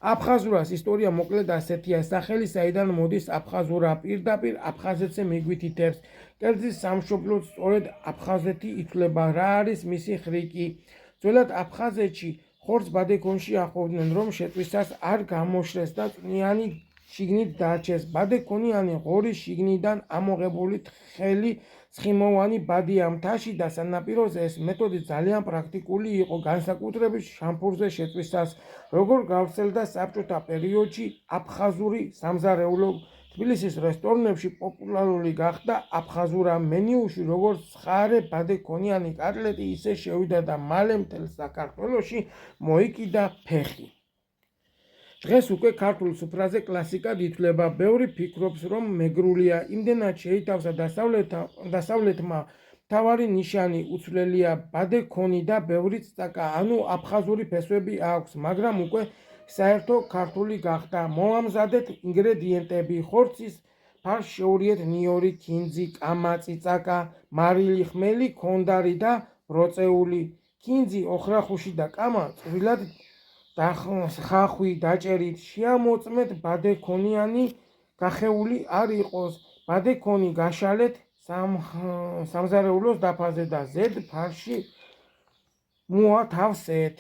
აფხაზურას ისტორია მოკლედ ასეთია, სახელი საიდან მოდის აფხაზურა, პირდაპირ აფხაზეთზე მიგვითითებს. კერძის სამშობლოდ სწორედ აფხაზეთი ითვლება, რა არის მისი ხრიკი. ძველად აფხაზეთში ხორცს ბადექონში ახვევდნენ, რომ შეწვისას არ გამოშრეს და წვნიანი შიგნით დარჩეს. ბადექონიანი ღორის შიგნიდან ამოღებული თხელი ცხიმოვანი ბადია მთაში და სანაპიროზე. ეს მეთოდი ძალიან პრაქტიკული იყო განსაკუთრებით შამფურზე შეწვისას. როგორ გავრცელდა საბჭოთა პერიოდში აფხაზური სამზარეულო, თბილისის რესტორნებში პოპულარული გახდა აფხაზურა. მენიუში როგორც ცხარე ბადექონიანი კატლეტი, ისე შევიდა და მალე მთელ საქართველოში მოიკიდა ფეხი. დღეს უკვე ქართულ სუფრაზე კლასიკად ითვლება. ბევრი ფიქრობს, რომ მეგრულია, იმდენად შეითავსა დასავლეთმა მთავარი ნიშანი უცვლელია ბადექონი და ბევრი წაკა, ანუ აფხაზური ფესვები აქვს, მაგრამ უკვე საერთო ქართული გახდა. მოამზადეთ ინგრედიენტები: ხორცის ფარს შეურიეთ ნიორი, ქინძი, კამა, წიწაკა, მარილი, ხმელი, ქონდარი და ბროწეული. ქინძი, ოხრახუში და კამა წვრილად ხახვი დაჭერით, შეამოწმეთ ბადექონიანი გახეული არ იყოს. ბადექონი გაშალეთ სამზარეულოს დაფაზე და ზედ ფარში მოათავსეთ.